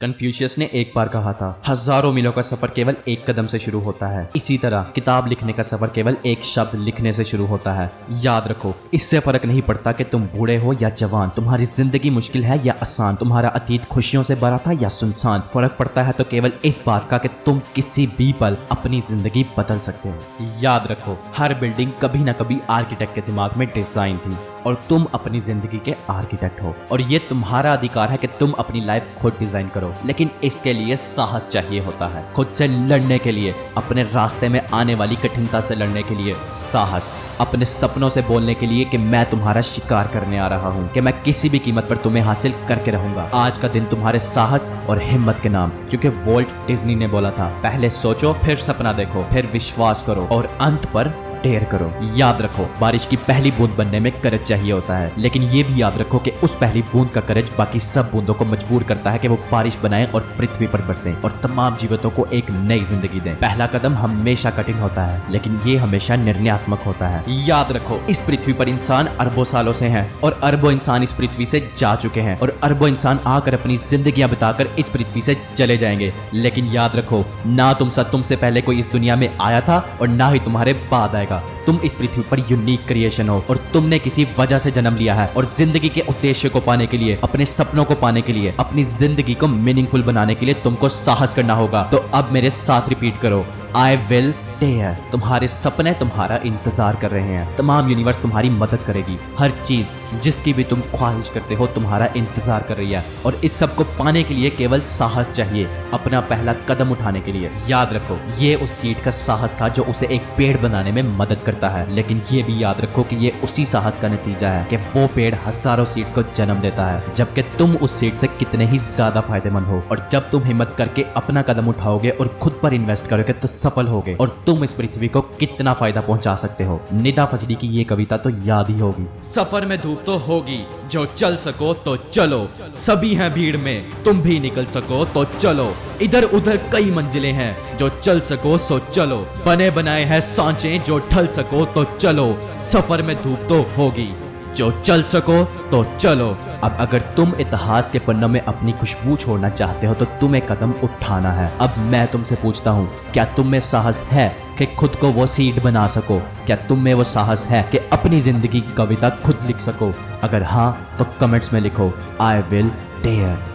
Confucius ने एक बार कहा था, हजारों मीलों का सफर केवल एक कदम से शुरू होता है। इसी तरह किताब लिखने का सफर केवल एक शब्द लिखने से शुरू होता है। याद रखो, इससे फर्क नहीं पड़ता कि तुम बूढ़े हो या जवान, तुम्हारी जिंदगी मुश्किल है या आसान, तुम्हारा अतीत खुशियों से भरा था या सुनसान। फर्क पड़ता है तो केवल इस बात का कि तुम किसी भी पल अपनी जिंदगी बदल सकते हो। याद रखो, हर बिल्डिंग कभी ना कभी आर्किटेक्ट के दिमाग में डिजाइन थी और तुम अपनी जिंदगी के आर्किटेक्ट हो, और ये तुम्हारा अधिकार है कि तुम अपनी लाइफ खुद डिजाइन करो। लेकिन इसके लिए साहस चाहिए होता है, खुद से लड़ने के लिए, अपने रास्ते में आने वाली कठिनता से लड़ने के लिए साहस, अपने सपनों से बोलने के लिए कि मैं तुम्हारा शिकार करने आ रहा हूँ, कि मैं किसी भी कीमत पर तुम्हें हासिल करके रहूंगा। आज का दिन तुम्हारे साहस और हिम्मत के नाम, क्योंकि वॉल्ट डिज्नी ने बोला था, पहले सोचो, फिर सपना देखो, फिर विश्वास करो और अंत पर डेयर करो। याद रखो, बारिश की पहली बूंद बनने में करज चाहिए होता है, लेकिन ये भी याद रखो कि उस पहली बूंद का करज बाकी सब बूंदों को मजबूर करता है कि वो बारिश बनाए और पृथ्वी पर बरसे और तमाम जीवों को एक नई जिंदगी दें। पहला कदम हमेशा कठिन होता है, लेकिन ये हमेशा निर्णयात्मक होता है। याद रखो, इस पृथ्वी पर इंसान अरबों सालों से हैं और अरबों इंसान इस पृथ्वी से जा चुके हैं और अरबों इंसान आकर अपनी जिंदगियां बिताकर इस पृथ्वी से चले जाएंगे। लेकिन याद रखो, ना तुमसे पहले कोई इस दुनिया में आया था और ना ही तुम्हारे बाद आएगा। तुम इस पृथ्वी पर यूनिक क्रिएशन हो और तुमने किसी वजह से जन्म लिया है, और जिंदगी के उद्देश्य को पाने के लिए, अपने सपनों को पाने के लिए, अपनी जिंदगी को मीनिंगफुल बनाने के लिए तुमको साहस करना होगा। तो अब मेरे साथ रिपीट करो, आई विल डेयर। तुम्हारे सपने तुम्हारा इंतजार कर रहे हैं, तमाम यूनिवर्स तुम्हारी मदद करेगी, हर चीज जिसकी भी तुम ख्वाहिश करते हो तुम्हारा इंतजार कर रही है, और इस सब को पाने के लिए केवल साहस चाहिए, अपना पहला कदम उठाने के लिए। याद रखो, ये उस सीड का साहस था जो उसे एक पेड़ बनाने में मदद करता है, लेकिन ये भी याद रखो कि ये उसी साहस का नतीजा है कि वो पेड़ हजारों सीड्स को जन्म देता है, जबकि तुम उस सीड से कितने ही ज्यादा फायदेमंद हो। और जब तुम हिम्मत करके अपना कदम उठाओगे और खुद पर इन्वेस्ट करोगे तो सफल होगे, और तुम इस पृथ्वी को कितना फायदा पहुंचा सकते हो। निदा फजली की ये कविता तो याद ही होगी। सफर में धूप तो होगी, जो चल सको तो चलो, सभी हैं भीड़ में, तुम भी निकल सको तो चलो, इधर उधर कई मंजिलें हैं, जो चल सको सो चलो, बने बनाए हैं सांचे, जो ढल सको तो चलो, सफर में धूप तो होगी, जो चल सको तो चलो। अब अगर तुम इतिहास के पन्नों में अपनी खुशबू छोड़ना चाहते हो तो तुम्हें कदम उठाना है। अब मैं तुमसे पूछता हूँ, क्या तुम में साहस है कि खुद को वो सीड बना सको? क्या तुम में वो साहस है कि अपनी जिंदगी की कविता खुद लिख सको? अगर हाँ तो कमेंट्स में लिखो, आई विल डेयर।